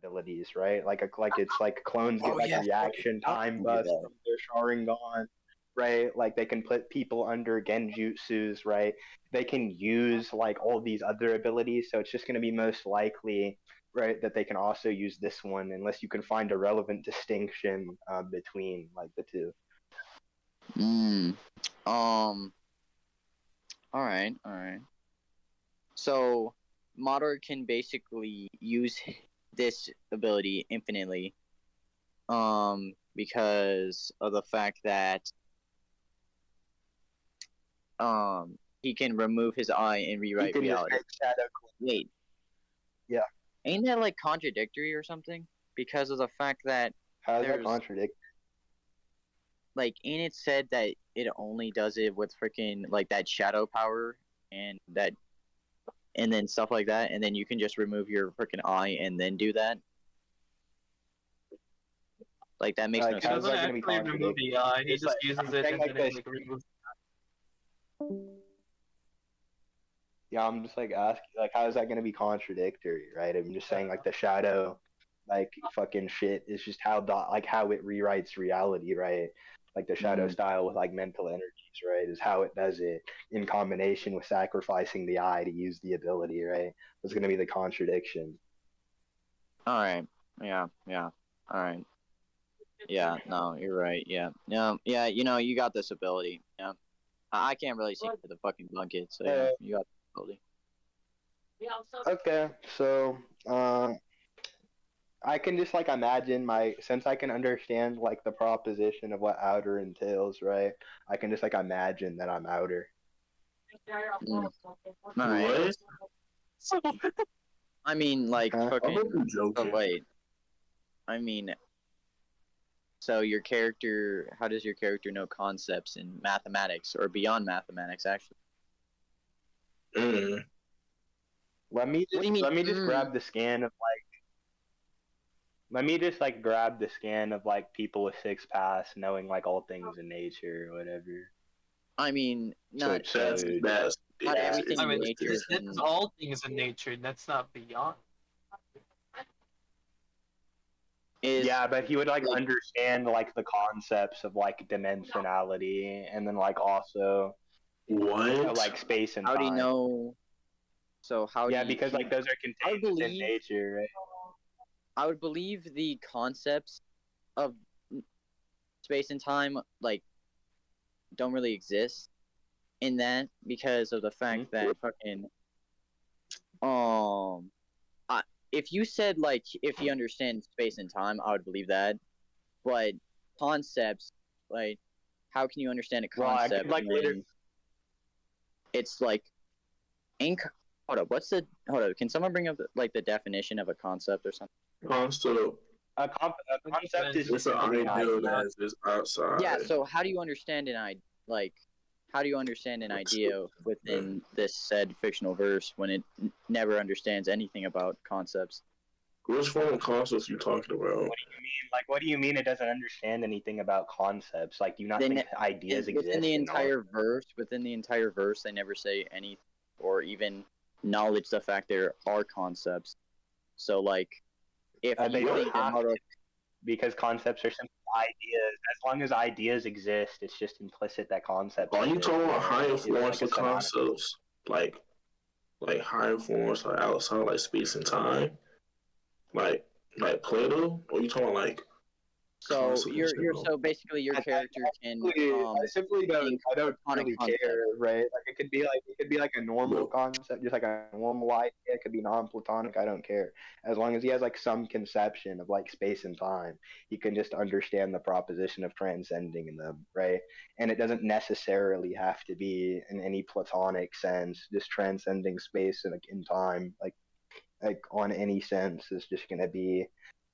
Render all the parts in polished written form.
abilities, right? Like it's like clones get reaction time buffs from their Sharingan, right? Like they can put people under genjutsus, right? They can use like all these other abilities, so it's just going to be most likely, right, that they can also use this one, unless you can find a relevant distinction between like the two. All right. So, Modder can basically use this ability infinitely, because of the fact that he can remove his eye and rewrite reality. Wait. Yeah. Ain't that like contradictory or something? Because of the fact that how is that contradictory? Like, ain't it said that it only does it with freaking like that shadow power and that, and then stuff like that, and then you can just remove your freaking eye and then do that? Like that makes no sense. He doesn't actually remove the eye. He just uses it and then it removes. Yeah, I'm just like asking, like, how is that going to be contradictory, right? I'm just saying, like, the shadow, like, fucking shit is just how how it rewrites reality, right? Like the shadow style with like mental energies, right? Is how it does it in combination with sacrificing the eye to use the ability, right? That's going to be the contradiction. All right. Yeah. All right. Yeah. No, you're right. Yeah. Yeah. You know, you got this ability. Yeah. I can't really see for the fucking blanket, so yeah, you got the ability. Okay, so I can just like imagine since I can understand like the proposition of what outer entails, right? I can just like imagine that I'm outer. Right. I mean, like fucking. Oh wait. I mean, so your character, how does your character know concepts in mathematics or beyond mathematics, actually? Let me just grab the scan of like. Let me just like grab the scan of like people with 6 pass knowing like all things in nature or whatever. I mean, not everything in nature. It's all things in nature. That's not beyond. Yeah, but he would like understand like the concepts of like dimensionality and then like also like space and time. How do you know? So how? Yeah, because like those are contained within nature, right? I would believe the concepts of space and time like don't really exist in that because of the fact that fucking if you said like if you understand space and time, I would believe that, but concepts, like, how can you understand a concept when it's like hold up, can someone bring up like the definition of a concept or something? A concept is just an idea that is outside. Yeah, so how do you understand how do you understand an idea within this said fictional verse when it never understands anything about concepts? Which form of concepts are you talking about? What do you mean? Like, what do you mean it doesn't understand anything about concepts? Like, do you not think ideas exist? Within the entire verse, they never say anything or even acknowledge the fact there are concepts. So, like, if you think that because concepts are simply ideas. As long as ideas exist, it's just implicit that concepts. Are you talking about higher forms of concepts, like higher forms like outside, like space and time, like Plato? Or are you talking like? So so basically your character can. I simply don't. I don't really care, right? Like it could be like a normal concept, just like a normal idea. It could be non-platonic. I don't care, as long as he has like some conception of like space and time. He can just understand the proposition of transcending them, right? And it doesn't necessarily have to be in any platonic sense. Just transcending space and like in time, like on any sense is just gonna be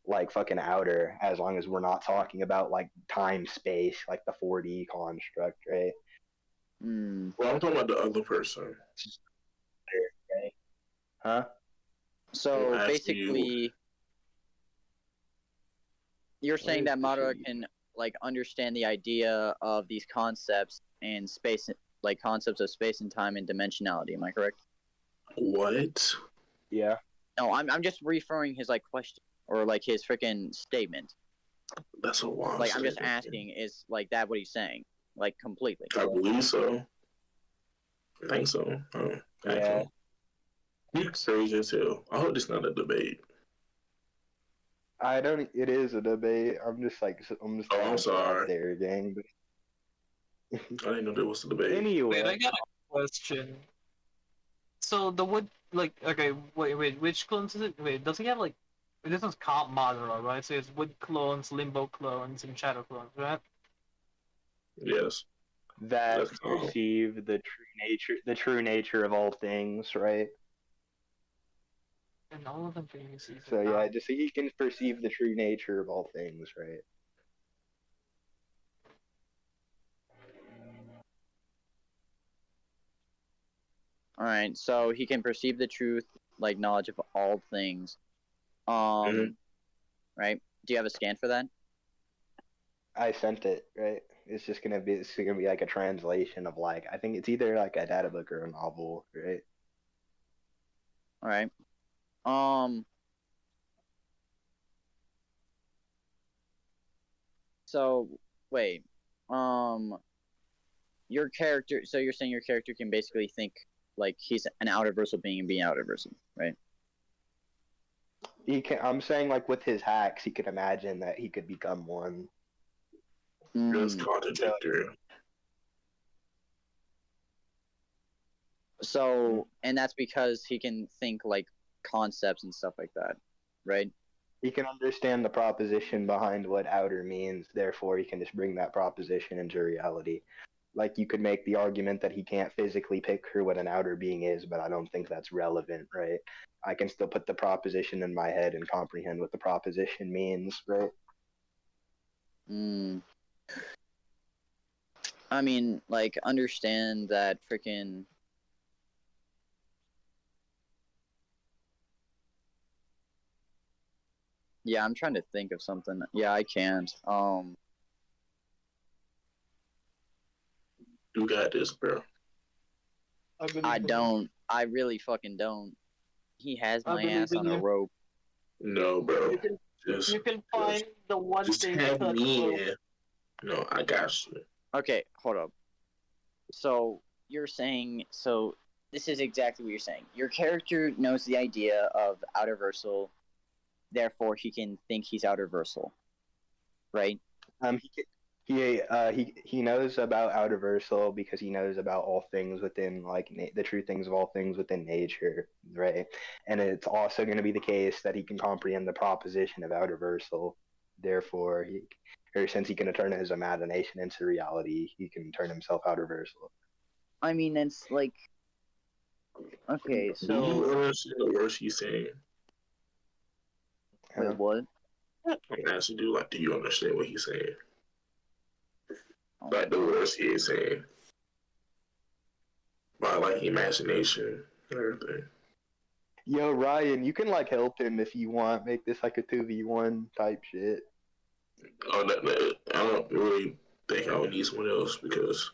like fucking outer, as long as we're not talking about like time space, like the 4D construct, right? Well, I'm talking about the other person. Right? Huh? So basically, you're saying that Madara can like understand the idea of these concepts and space, like concepts of space and time and dimensionality. Am I correct? What? Yeah. No, I'm just referring his like question. or like his freaking statement. That's a wild. Like I'm just asking, is like that what he's saying? Like completely. I believe so. I think so. Yeah. He's crazy as hell. I hope it's not a debate. I don't. It is a debate. I'm just I'm sorry. There, gang. I didn't know there was a debate. Anyway, Wait, I got a question. So the wood, like, okay, wait, which clones is it? Wait, does he have like? This is Comm modular, right? So it's wood clones, limbo clones, and shadow clones, right? Yes. That perceive the true nature of all things, right? And all of them can use these. So yeah, just so he can perceive the true nature of all things, right? All right, so he can perceive the truth, like knowledge of all things. Right? Do you have a scan for that? I sent it, right? It's gonna be like a translation of like, I think it's either like a data book or a novel, right? All right. So wait. Your character. So you're saying your character can basically think like he's an outerversal being and being outerversal, right? He can. I'm saying like with his hacks, he could imagine that he could become one. That's contradictory. So, and that's because he can think like concepts and stuff like that, right? He can understand the proposition behind what outer means, therefore he can just bring that proposition into reality. Like you could make the argument that he can't physically picture what an outer being is, but I don't think that's relevant, right? I can still put the proposition in my head and comprehend what the proposition means, right? I mean, like, understand that freaking... Yeah, I'm trying to think of something. Yeah, I can't. You got this, bro. I don't. I really fucking don't. He has my ass on a rope. No, bro. You can find the one just thing. Have me in. No, I got you. Okay, hold up. So you're saying, so this is exactly what you're saying. Your character knows the idea of outerversal, therefore he can think he's outerversal, right? He knows about outerversal because he knows about all things within like the true things of all things within nature, right? And it's also going to be the case that he can comprehend the proposition of outerversal. Therefore, since he can turn his imagination into reality, he can turn himself outerversal. I mean, it's like, okay, so do you understand the words he's saying? Wait, what? I'm asking you, like, do you understand what he's saying? Like the words he is saying, by like imagination and everything. Yo, Ryan, you can like help him if you want. Make this like a 2v1 type shit. Oh, I don't really think I would need someone else because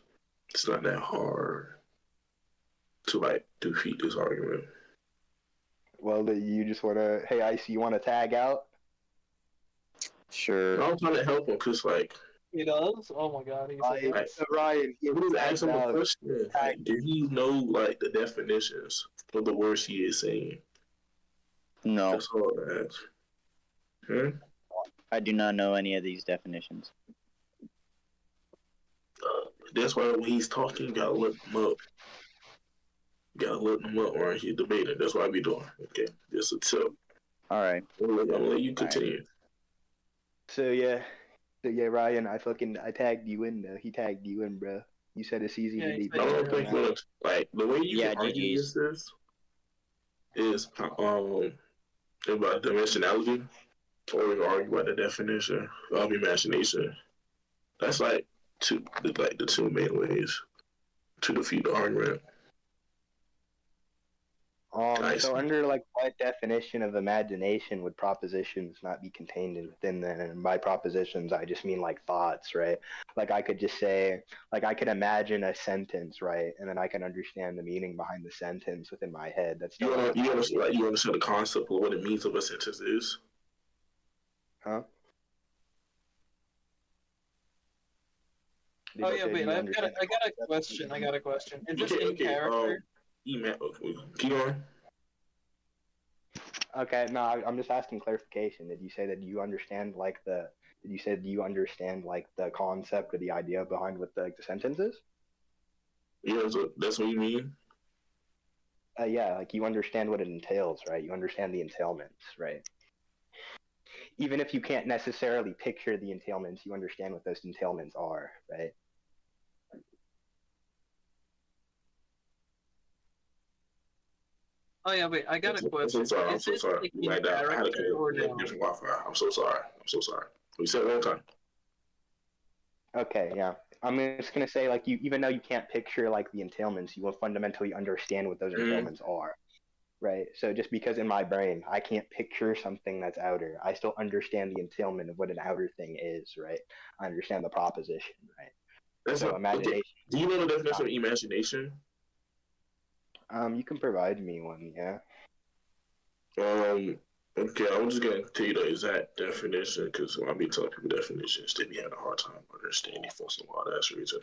it's not that hard to like defeat this argument. Well, you just want to, hey, Icy, you want to tag out? Sure. I'm trying to help him because like, he does? Oh my god, he's Ryan, he was asking him a question. Like, do he know like the definitions of the words he is saying? No. That's all I ask. I do not know any of these definitions. That's why when he's talking, you gotta look him up. You gotta look him up or he's debating. That's what I be doing. Okay, just a tip. All right. I'm gonna let you continue. Right. So yeah, Ryan, I tagged you in though. He tagged you in, bro. You said it's easy to beat. I don't think like the way you can argue against this is about dimensionality, or you argue about the definition of imagination. That's like the two main ways to defeat the argument. So under like what definition of imagination would propositions not be contained within them? And by propositions, I just mean like thoughts, right? Like I could just say, like I could imagine a sentence, right? And then I can understand the meaning behind the sentence within my head. That's you understand the concept of what it means of a sentence is. Huh? Oh yeah, wait. I got a question. Is this in character? Keep going. Okay, no, I'm just asking clarification. Did you say that you understand like the? Did you say do you understand like the concept or the idea behind what the sentence is? Yeah, so that's what you mean. Yeah, like you understand what it entails, right? You understand the entailments, right? Even if you can't necessarily picture the entailments, you understand what those entailments are, right? Oh yeah, wait. I got a question. I'm so sorry. You might die. I had to get different Wi-Fi. I'm so sorry. We said it one time. Okay, yeah. I'm just gonna say like you, even though you can't picture like the entailments, you will fundamentally understand what those entailments are, right? So just because in my brain I can't picture something that's outer, I still understand the entailment of what an outer thing is, right? I understand the proposition, right? That's so imagination. Do you know the definition of imagination? You can provide me one, yeah. Okay, I'm just gonna tell you the exact definition because when I be telling people definitions, they be having a hard time understanding for some odd ass reason.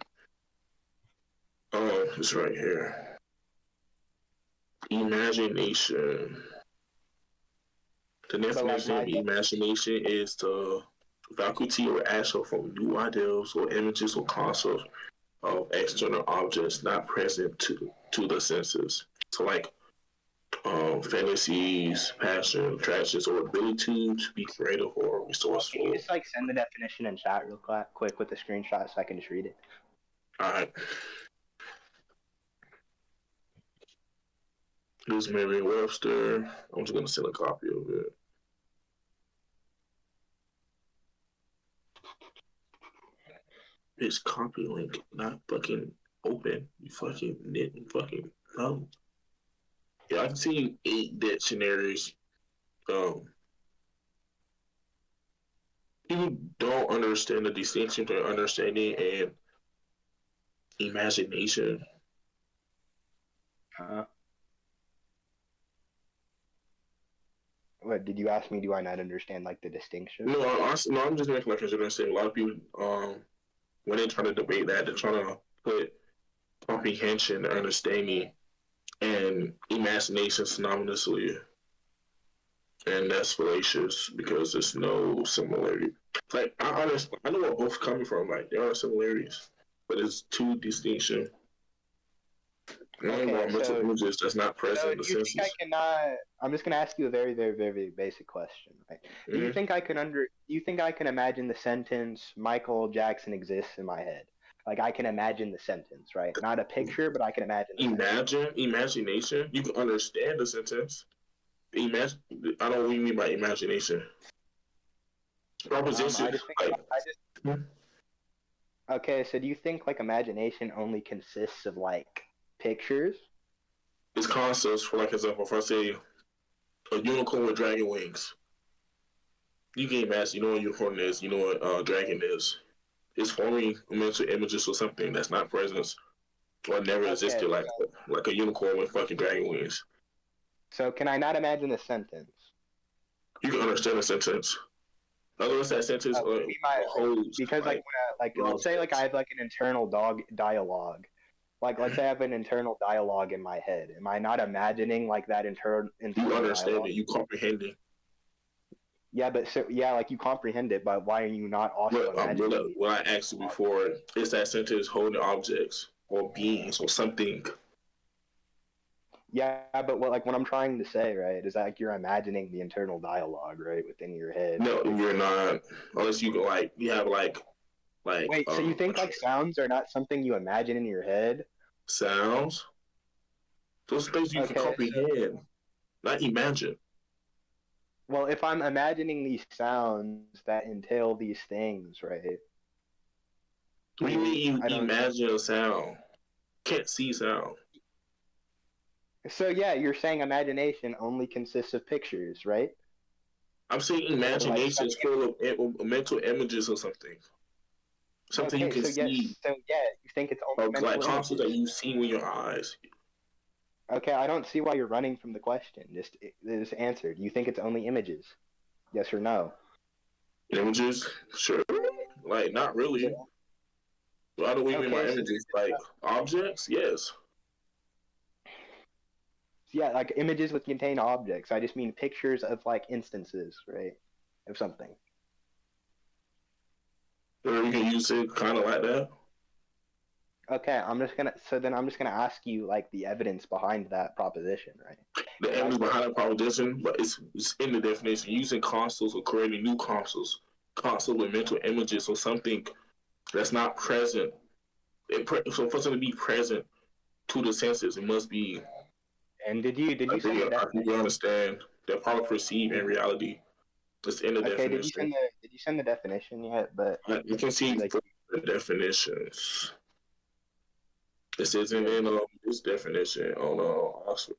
It's right here. Imagination. The definition of imagination is the faculty or action from new ideas or images or concepts of external objects not present to the senses. So like fantasies, passion, attractions, or ability to be creative or resourceful. Can you just like send the definition in chat real quick with the screenshot so I can just read it? Alright. This is Merriam-Webster. I'm just gonna send a copy of it. It's copy link, not fucking open. You fucking knit and fucking thumb. Yeah, I've seen 8 dictionaries. People don't understand the distinction between understanding and imagination. What did you ask me? Do I not understand like the distinction? No, I'm just making like a saying. A lot of people, when they try to debate that, they're trying to put comprehension, understanding, and imagination synonymously, and that's fallacious because there's no similarity. Like I know where both coming from. Like there are similarities, but it's two distinction. Mental images that's not present in the senses. I'm just gonna ask you a very, very, very, very basic question. Right? Do you think I can Do you think I can imagine the sentence "Michael Jackson exists" in my head? Like I can imagine the sentence, right? Not a picture, but I can imagine. Imagination. You can understand the sentence. I don't know what you mean by imagination. Proposition. Okay, so do you think like imagination only consists of like pictures? It's concepts. For like example, if I say a unicorn with dragon wings, you can imagine. You know what a unicorn is. You know what a dragon is. It's forming mental images or something that's not present or never existed, like a unicorn with fucking dragon wings. So can I not imagine the sentence? You can understand the sentence. Otherwise, that sentence holds. Because let's say like I have like an internal dialogue. Like let's say I have an internal dialogue in my head. Am I not imagining like that internal? You understand dialogue? It. You comprehend it. Yeah, but like you comprehend it, but why are you not also imagining? What I asked you before is that sentence holding objects or beings or something. Yeah, but what I'm trying to say, right, is that like you're imagining the internal dialogue, right, within your head. No, you're not. Unless you go you have like. Wait, so you think like sounds are not something you imagine in your head? Sounds? Those things you can comprehend, not imagine. Well, if I'm imagining these sounds that entail these things, right? What do you mean you imagine a sound? Can't see sound. So yeah, you're saying imagination only consists of pictures, right? I'm saying imagination is full of mental images or something. Something you can see. So yeah, you think it's only mental like concepts that you see with your eyes. Okay, I don't see why you're running from the question. Just answer. Do you think it's only images? Yes or no? Images? Sure. Like, not really. Why do we mean by images? Like, objects? Yes. Yeah, like images would contain objects. I just mean pictures of like instances, right? Of something. Or you can use it kind of like that. Okay, I'm just gonna ask you like the evidence behind that proposition, right? The evidence behind the proposition, but it's in the definition. Using consoles or creating new consoles with mental images or something that's not present. So for something to be present to the senses, it must be. And did you I think you understand that part perceived in reality. It's in the definition. Did you send the definition yet? But you can see like, the definitions. This isn't in this definition on Oxford.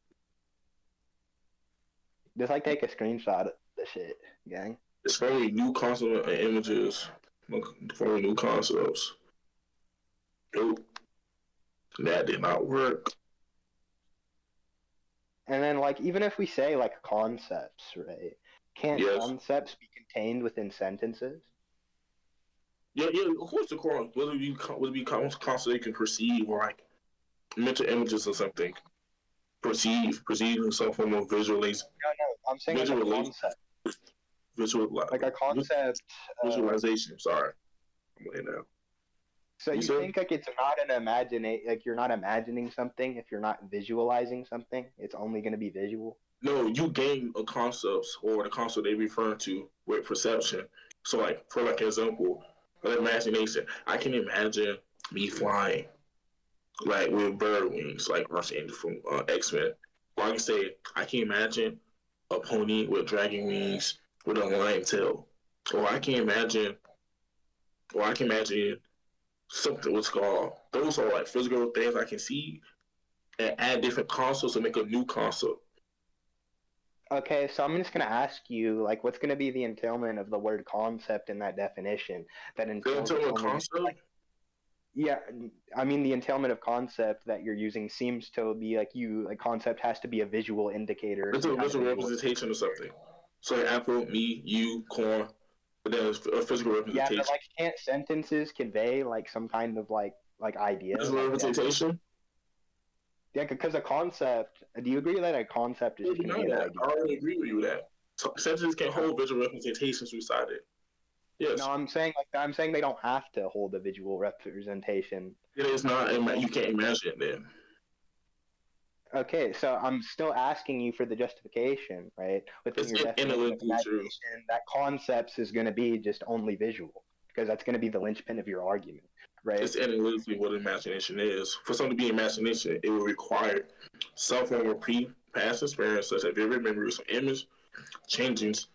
Just like take a screenshot of the shit, gang. It's for new concept and images. For new concepts. Nope. That did not work. And then, like, even if we say like concepts, right? Can't concepts be contained within sentences? Yeah, of course. The core whether it be concepts you can perceive or like mental images or something. Perceive in some form of visualization. No, I'm saying like a concept. Like a concept. Visualization. Sorry, I'm laying down. So you think like it's not like you're not imagining something if you're not visualizing something? It's only going to be visual? No, you gain a concept or the concept they refer to with perception. So like for like example, imagination. I can imagine me flying like with bird wings, like Russian from X-Men. Or I can say I can imagine a pony with dragon wings with a lion tail. Or I can imagine something what's called, those are like physical things I can see and add different concepts to make a new concept. Okay, so I'm just going to ask you, like, what's going to be the entailment of the word concept in that definition? That entails concept? Yeah, I mean the entailment of concept that you're using seems to be like concept has to be a visual indicator. It's a visual representation of something. So like apple, me, you, corn, but then it's a physical representation. Yeah, but like can't sentences convey like some kind of like idea? Visual representation? Yeah, because a concept. Do you agree that a concept is just going to be an idea? I already agree with you that sentences can hold visual representations beside it. Yes. No, I'm saying they don't have to hold a visual representation. It is not. You can't imagine it then. Okay, so I'm still asking you for the justification, right? Within your definition of imagination, that concepts is going to be just only visual because that's going to be the linchpin of your argument, right? It's analytically what imagination is. For something to be imagination, it will require some form of past experience, such as vivid memories or image changes.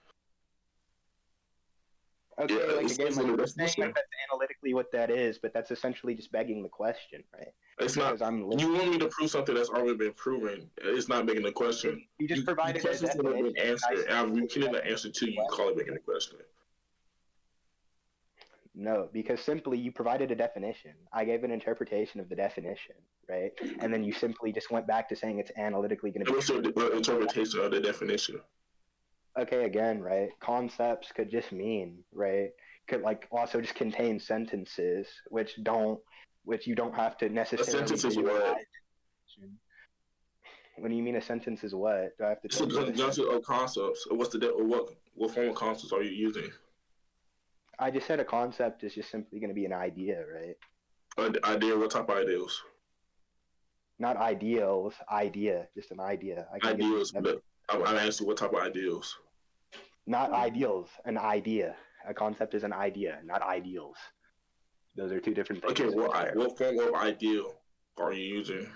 Okay, yeah, like again, like we're saying like that's analytically what that is, but that's essentially just begging the question, right? It's not. You want me to prove something that's already been proven? It's not begging the question. You just provided a definition. Answer. I'm repeating the answer to you. Call it begging the question. No, because simply you provided a definition. I gave an interpretation of the definition, right? And then you simply just went back to saying it's analytically going to be. What's your interpretation of the definition? Okay, again, right? Concepts could just mean, right? Could like also just contain sentences, which you don't have to necessarily. A sentence is what? What do you mean a sentence is what? Do I have to? It's a conjunction of concepts. What form of concepts are you using? I just said a concept is just simply going to be an idea, right? An idea? What type of ideals? Not ideals. Idea. Just an idea. Ideals. But I'm asking what type of ideals. Not ideals. An idea. A concept is an idea, not ideals. Those are two different things. Okay, what form of ideal are you using?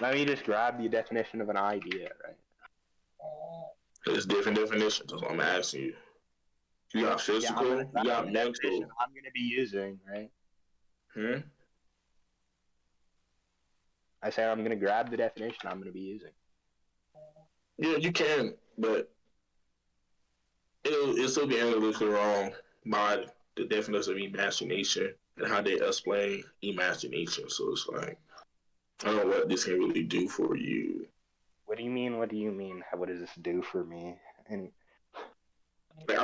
Let me just grab the definition of an idea, right? There's different definitions. That's what I'm asking you. You got physical, you got mental. I'm going to be using, right? I said I'm going to grab the definition I'm going to be using. Yeah, you can, but it'll still be analytically wrong by the definition of imagination and how they explain imagination. So it's like, I don't know what this can really do for you. What do you mean? What do you mean? What does this do for me? And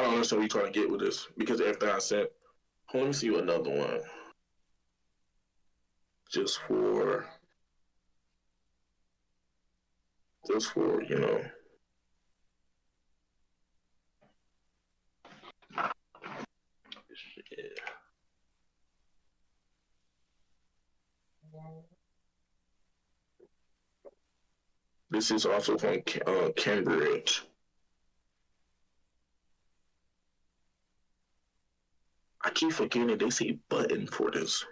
don't understand what you're trying to get with this because everything I said. Let me see another one. Just for you know. Shit. This is also from Cambridge. I keep forgetting that they say button for this.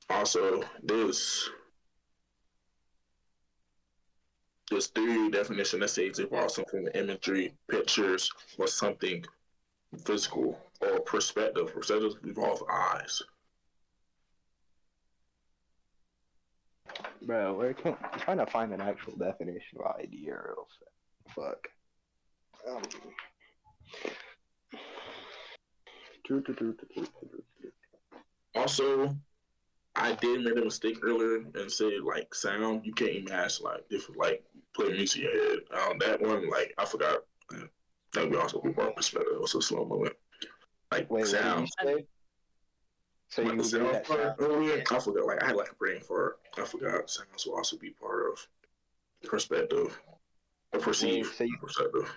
Also, this theory definition that says it involves something from imagery, pictures, or something physical or perspective. Perspectives involve eyes. Bro, I'm trying to find an actual definition of idea or else. Fuck. Also, I did make a mistake earlier and said like sound. You can't imagine like different like play music in your head. That one like I forgot. That would also be more perspective. It was a slow moment. Like wait, sound. What did you say? So you agree that sound? Earlier, I forgot. Like I had like a brain fart. I forgot sounds will also be part of perspective or perceive perspective.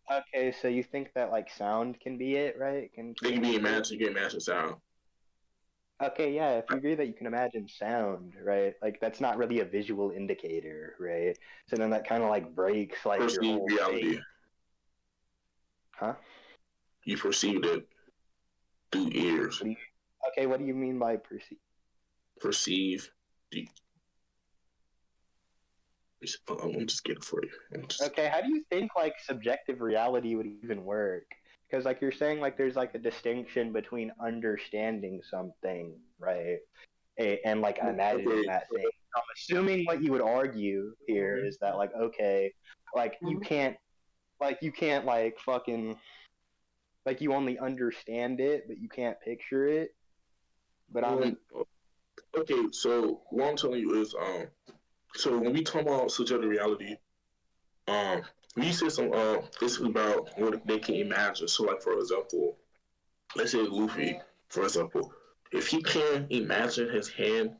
Okay, so you think that like sound can be it, right? It can be imagined. You can imagine sound. Okay, yeah, if you agree that you can imagine sound, right? Like that's not really a visual indicator, right? So then that kind of like breaks like perceive your whole reality. thing. Huh? You perceived it through ears. Okay, what do you mean by perceive? Perceive. I'm just getting for you. Okay, how do you think like subjective reality would even work? Because like you're saying like there's like a distinction between understanding something, right, and like imagining that thing. I'm assuming what you would argue here is that like okay, like you can't like fucking like you only understand it, but you can't picture it. But okay. So what I'm telling you is so when we talk about subjective reality, we said some this is about what they can imagine. So like for example, let's say Luffy, for example, if he can imagine his hand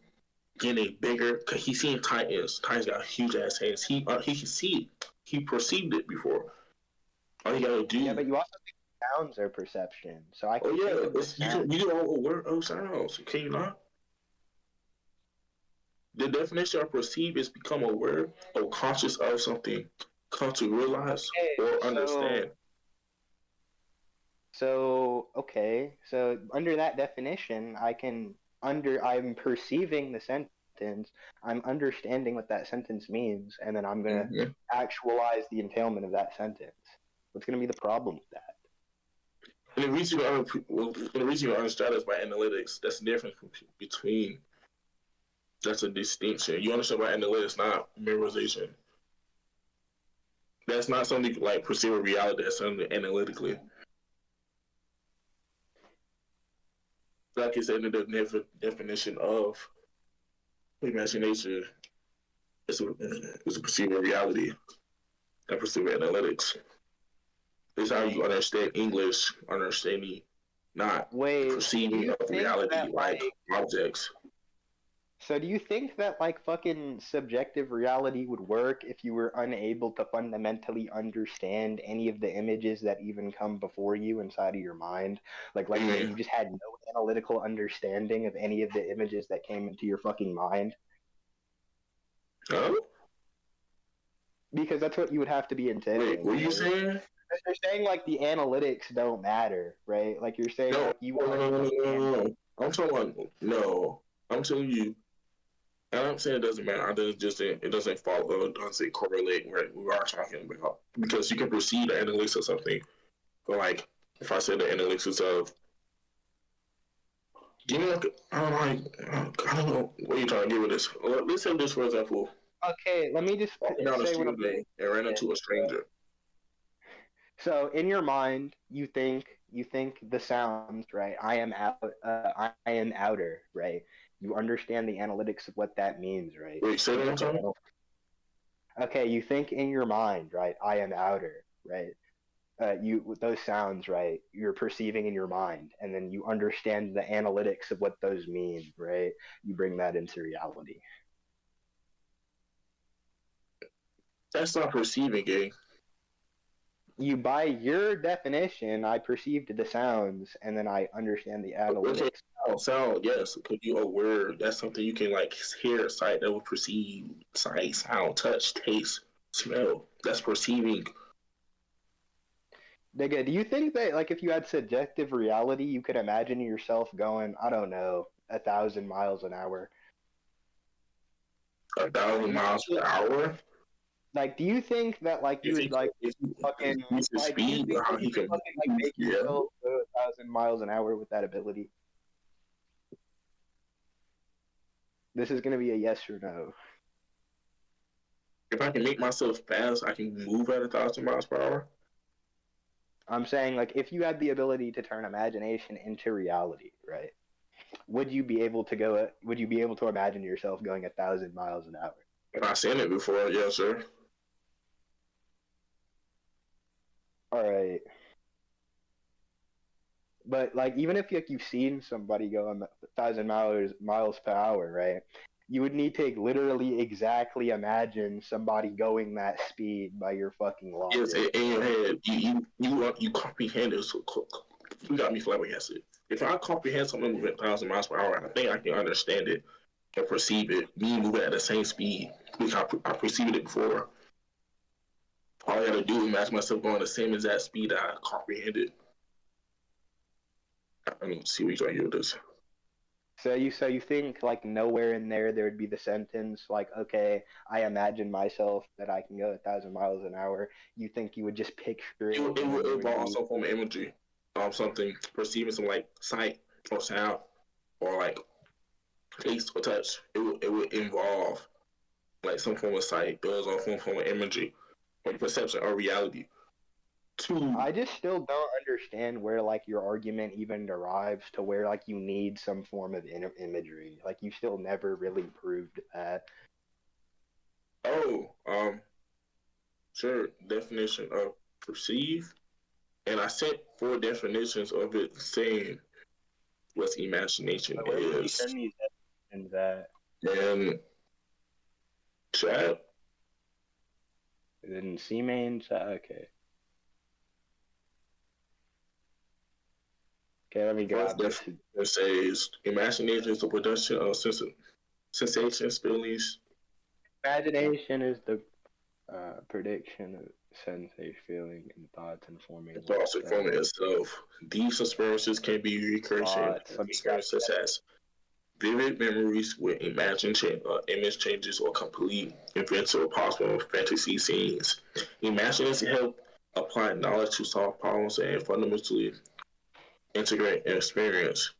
getting bigger, cause he's seen Titans. Titans got huge ass hands. He can see it. He perceived it before. All you gotta do. Yeah, but you also think sounds are perception. So I can. Oh yeah, you are aware of sounds. Can you not? The definition of perceive is become aware or conscious of something, come to realize or understand. So under that definition, I'm perceiving the sentence, I'm understanding what that sentence means, and then I'm gonna actualize the entailment of that sentence. What's gonna be the problem with that? And the reason you understand is by analytics. That's the difference between. That's a distinction. You understand by analytics, not memorization. That's not something like perceiving reality. That's something analytically. Like I said in the definition of imagination, it's a perceiving reality. That perceiving analytics. This is how you understand English, understanding, not perceiving of reality like objects. So do you think that like fucking subjective reality would work if you were unable to fundamentally understand any of the images that even come before you inside of your mind? Like you just had no analytical understanding of any of the images that came into your fucking mind? Oh? Because that's what you would have to be intending. Wait, what are you saying? You're saying like the analytics don't matter, right? Like you're saying like you no. I'm talking no. I'm telling you. And I'm saying it doesn't matter. It doesn't follow. It doesn't correlate where we are talking about because you can perceive the analytics of something. But like, if I say the analytics of, do you know? I don't know what you're trying to get with this. Let's say this for example. Okay, let me just walking down the street today and ran into a stranger. So in your mind, you think the sounds, right? I am outer, right? You understand the analytics of what that means, right? Wait, say that one time. Okay, you think in your mind, right? I am outer, right? those sounds, right? You're perceiving in your mind, and then you understand the analytics of what those mean, right? You bring that into reality. That's not perceiving, gang. You, by your definition, I perceived the sounds, and then I understand the analytics. Sound, yes, because you aware that's something you can like hear, sight, that will perceive, sight, sound, touch, taste, smell. That's perceiving. Nigga, do you think that like if you had subjective reality, you could imagine yourself going, I don't know, 1,000 miles an hour? 1,000 miles per hour? Like, do you think that like you would like fucking like do you think that you could fucking like make yourself go 1,000 miles an hour with that ability? This is gonna be a yes or no. If I can make myself fast, I can move at 1,000 miles per hour. I'm saying like if you had the ability to turn imagination into reality, right? Would you be able to go? Would you be able to imagine yourself going 1,000 miles an hour? I've seen it before, yes, sir. All right. But like, even if like you've seen somebody go 1,000 miles per hour, right? You would need to literally exactly imagine somebody going that speed by your fucking logic. Yes, in your head, you comprehend it. So you got me flabbergasted. If I comprehend something moving 1,000 miles per hour, I think I can understand it and perceive it. Me moving at the same speed, because I perceived it before. All I gotta do is imagine myself going the same exact speed that I comprehended. I don't see what you're trying to do with this. So you think like nowhere in there would be the sentence like, okay, I imagine myself that I can go 1,000 miles an hour. You think you would just picture it? It would involve some form of imagery, something perceiving some like sight or sound or like taste or touch. It would involve like some form of sight, buzz, or some form of imagery or perception or reality. I just still don't understand where like your argument even derives to where like you need some form of imagery. Like you still never really proved that. Oh, sure. Definition of perceive, and I sent 4 definitions of it saying what imagination Where did you is. send these definitions at? And chat. In C main chat. Okay. Okay, let me grab this. It says imagination is the production of sensations, feelings. Imagination is the prediction of sensation, feeling, and thoughts informing. Thoughts informing itself. These experiences can be recursion experiences such as vivid memories with image changes or complete events or possible fantasy scenes. Imagination help apply knowledge to solve problems and fundamentally integrate an experience.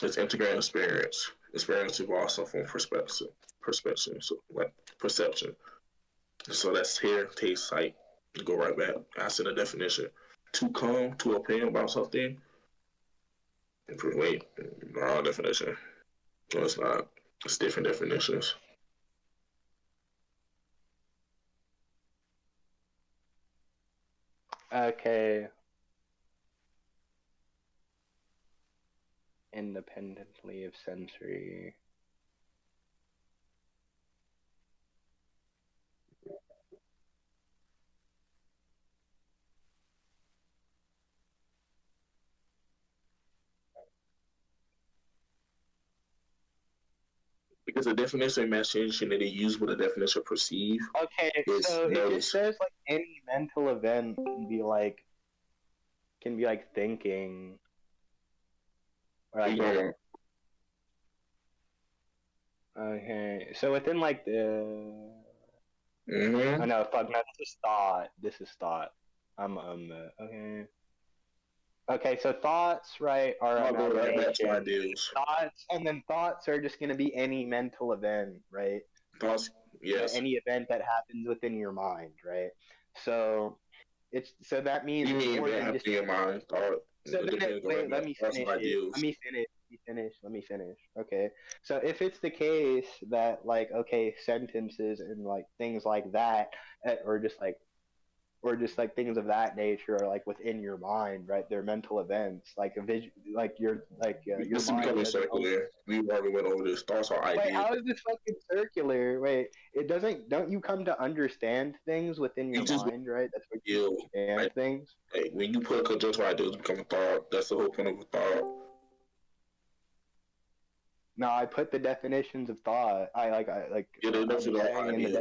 It's integrating experience. Experience involves some form of perspective, so like perception. So that's hear, taste, sight. Go right back. I said a definition. To come to opinion about something. Wait, wrong definition. No, it's not. It's different definitions. Okay. Independently of sensory. Because the definition of imagination that they use with the definition of perceive. Okay, so it just says like any mental event can be like thinking. Or like, okay, so within like the. Oh no, fuck, no, this is thought. Okay. Okay, so thoughts, right, are imagination. Thoughts, and then thoughts are just going to be any mental event, right? Thoughts, yes. Any event that happens within your mind, right? So that means you mean more than just in your mind. Thought. So then, wait, let me finish. Okay, so if it's the case that like, okay, sentences and like things like that, or just like or just like things of that nature are like within your mind, right? They're mental events, like your This is mind. becoming circular. We already went over this. Thoughts are ideas. Wait, how is this fucking circular? Wait, it doesn't. Don't you come to understand things within your mind, right? That's what you understand things. Like when you put a conjunctive idea, it becomes a thought. That's the whole point of a thought. No, I put the definitions of thought. Yeah, the definition of ideas.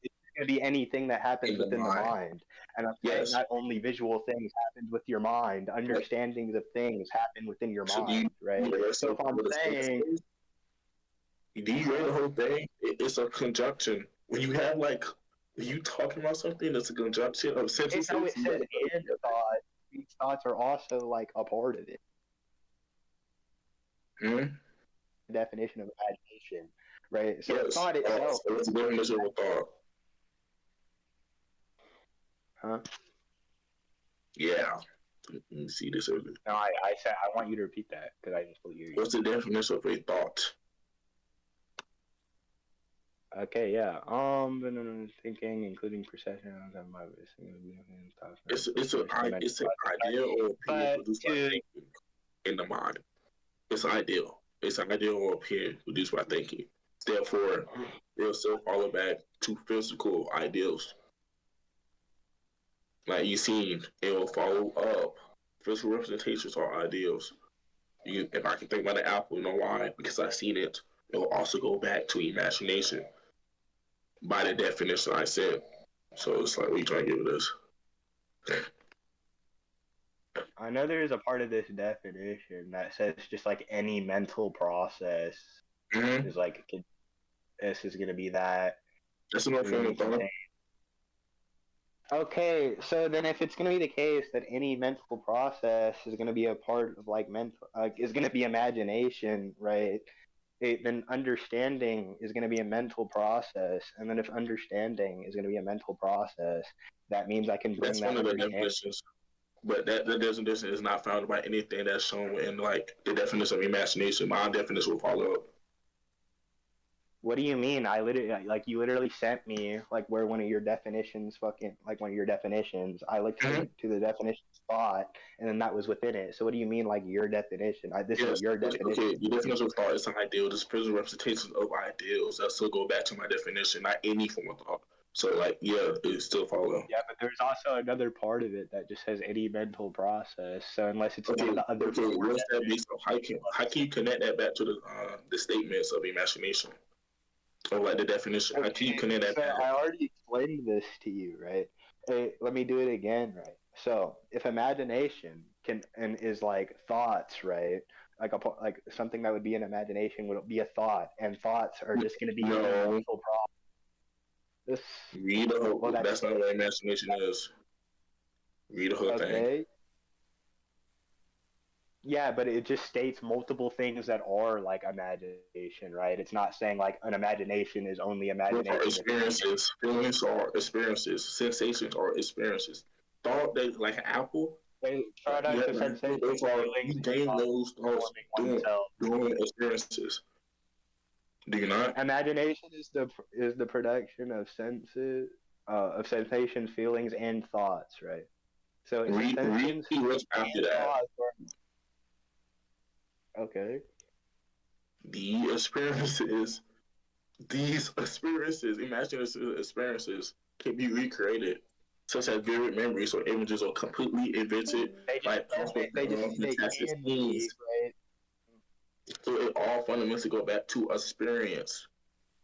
It's going to be anything that happens within the mind. And I'm saying not only visual things happen with your mind, understandings of things happen within your mind, right? So if I'm saying... Do you read the whole thing? It's a conjunction. When you have when you talking about something, it's a conjunction of sentences. It's how it says and thought. These thoughts are also like a part of it. The definition of imagination, right? So thought itself. So what's the definition of a thought? Huh? Yeah. Let me see this over. No, I said I want you to repeat that because I just believe you. What's the definition of a thought? Okay, yeah. Thinking, including perception. It's an idea or opinion produced by thinking in the mind. It's ideal. It's an ideal or opinion produced by thinking. Therefore, they'll still follow back to physical ideals. Like you seen, it will follow up. Physical representations are ideals. If I can think about an apple, you know why? Because I've seen it. It will also go back to imagination. By the definition I said. So it's like, what are you trying to get with this? I know there is a part of this definition that says just like any mental process is like, this is going to be that. That's an form of thought. Okay, so then if it's going to be the case that any mental process is going to be a part of like is going to be imagination, right? Then understanding is going to be a mental process, and then if understanding is going to be a mental process, that means I can bring that's that. One of the definitions, but that definition is not found by anything that's shown in like the definition of imagination. My definition will follow up. What do you mean? You literally sent me like where one of your definitions I looked to the definition thought, and then that was within it. So what do you mean like your definition? This is your definition. Okay, the definition of thought is an ideal. This physical representation of ideals. That still go back to my definition, not any form of thought. So it still follow. Yeah, but there's also another part of it that just says any mental process. So unless it's one of the other. What's that based on? How can you connect that back to the statements of imagination? Or like the definition. Okay, how can you connect that back? I already explained this to you, right? Hey, let me do it again, right? So if imagination is like thoughts, right? Like something that would be an imagination would be a thought, and thoughts are just going to be a mental process. Read the whole. That's not what imagination is. Read the whole thing. Yeah, but it just states multiple things that are like imagination, right? It's not saying like an imagination is only imagination. Experiences, feelings are experiences, sensations are experiences. Thought that like an apple. You gain those thoughts doing experiences. Do you not? Imagination is the production of senses, of sensations, feelings, and thoughts, right? So read what's after that. Okay. These experiences, imaginative experiences can be recreated, such as vivid memories or images or completely invented by fantastic scenes. Right? So it all fundamentally go back to experience.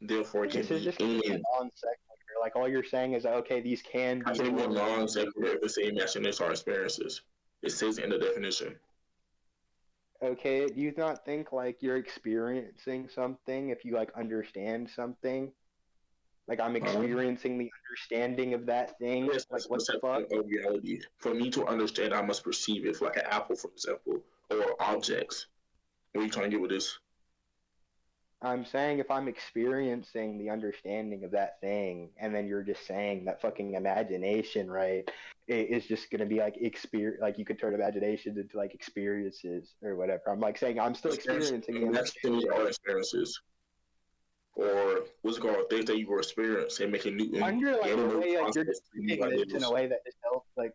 Therefore, it can be alien. Non-sequitur. Like all you're saying is okay, these can be. I think we're non-sequitur if it's imagination or experiences. It says in the definition. Okay, do you not think like you're experiencing something if you like understand something? Like I'm experiencing the understanding of that thing. Yes, like what the fuck? Of reality. For me to understand, I must perceive it. For like an apple, for example, or objects. What are you trying to get with this? I'm saying if I'm experiencing the understanding of that thing, and then you're just saying that fucking imagination, right? It's just gonna be like like you could turn imagination into like experiences or whatever. I'm like saying I'm still experiencing. That's all experiences. or what's it called, things that you were experiencing and making new. Under like the way like you're just reading this in a way that just helps, like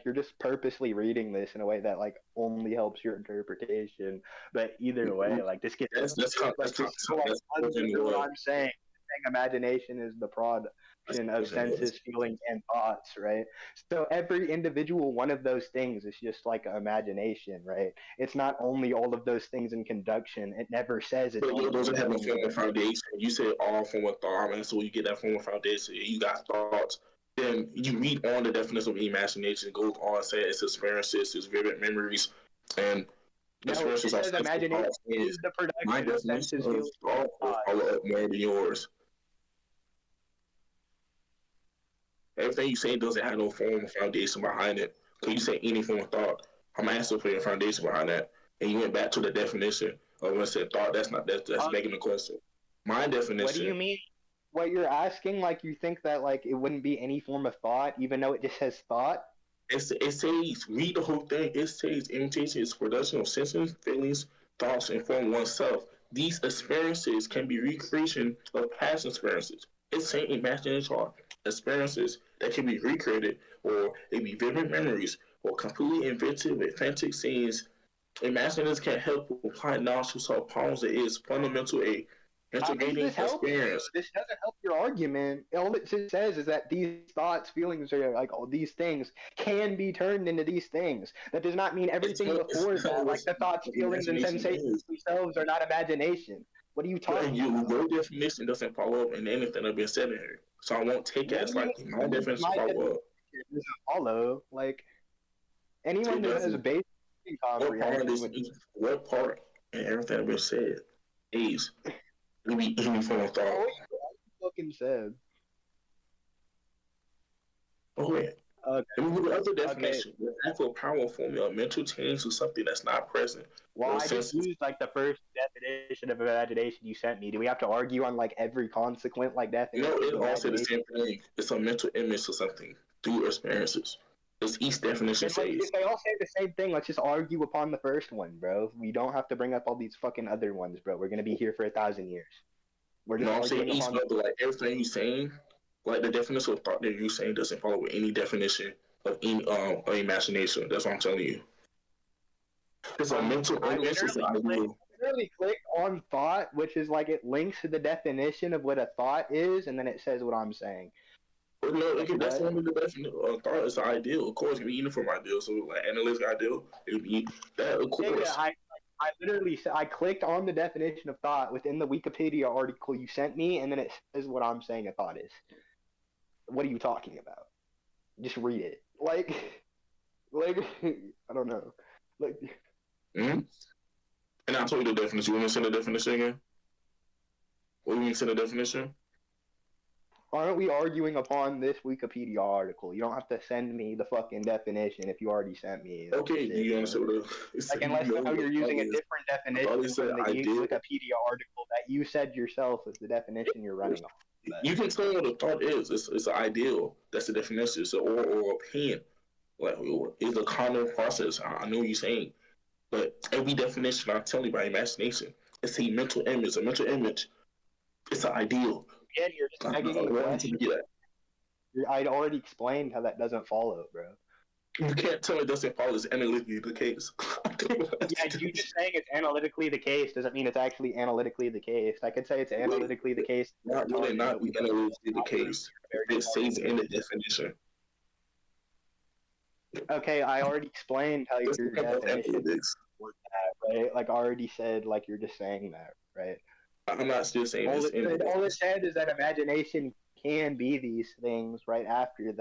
you're just purposely reading this in a way that like only helps your interpretation. But either way, like this gets that's what I'm saying. Imagination is the product of senses, feelings, and thoughts, right? So every individual one of those things is just like imagination, right? It's not only all of those things in conjunction. It never says it's. But you doesn't have a form of foundation. You say all form of thought, and so you get that form of foundation. You got thoughts. Then you read on the definition of imagination. It goes on saying it's experiences, it's vivid memories, and experiences are imagination is the production of senses, feelings, and thoughts. Follow up more than yours. Everything you say doesn't have no form of foundation behind it. Because you say any form of thought, I'm asking for your foundation behind that. And you went back to the definition of when I said thought. That's making the question. My definition. What do you mean? What you're asking? Like you think that like it wouldn't be any form of thought, even though it just says thought? It says, read the whole thing. It says imitation is production of senses, feelings, thoughts, and form oneself. These experiences can be recreation of past experiences. It's saying imagination are experiences that can be recreated, or they be vivid memories, or completely inventive, authentic scenes. Imaginators can help apply knowledge to solve problems that is fundamental a integrating experience. This doesn't help your argument. All it says is that these thoughts, feelings, are like all these things can be turned into these things. That does not mean everything before that, like the thoughts, feelings, and sensations themselves are not imagination. What are you talking about? Your definition doesn't follow up in anything that's been said in here. So I won't take it as like my definition follow up. It doesn't follow. Like anyone who has a basic comprehension. What part and everything that's been said is maybe any form of thought. What fucking said. Okay. Okay. And with the other definition, the actual power formula of mental change to something that's not present. Well, I just used like the first definition of imagination you sent me. Do we have to argue on like every consequent like definition? No, it all says the same thing. It's a mental image of something through experiences. As each definition says. If they all say the same thing, let's just argue upon the first one, bro. We don't have to bring up all these fucking other ones, bro. We're gonna be here for 1,000 years. We're just I'm saying each other, like everything you're saying. Like the definition of thought that you're saying doesn't follow with any definition of any imagination. That's what I'm telling you. It's a mental image. I literally clicked on thought, which is like it links to the definition of what a thought is, and then it says what I'm saying. Well, no, that's only the definition of thought. It's an ideal. Of course, it can be uniform ideal. So like analytic ideal, it would be that. Of course. Yeah, I literally I clicked on the definition of thought within the Wikipedia article you sent me, and then it says what I'm saying a thought is. What are you talking about? Just read it. Like I don't know. Like. Mm-hmm. And I told you the definition. You want me to send the definition again? What do you mean send the definition? Aren't we arguing upon this Wikipedia article? You don't have to send me the fucking definition if you already sent me. Okay, do you understand what like, unless you're using a different definition from the Wikipedia article that you said yourself is the definition you're running off. You can tell what a thought is. It's an ideal. That's the definition. It's an or opinion. Like, it's a common process. I know what you're saying. But every definition I'm telling you by imagination, it's a mental image. A mental image, it's an ideal. Again, you're just begging the question. I'd already explained how that doesn't follow, bro. You can't tell it doesn't follow. It's analytically the case. Yeah, you just saying it's analytically the case doesn't mean it's actually analytically the case. I could say it's analytically the case. Not really, not analytically the case. It says in the definition. Okay, I already explained how your definition was that, right? Like I already said, like you're just saying that, right? I'm not still saying all it said is that imagination can be these things right after that.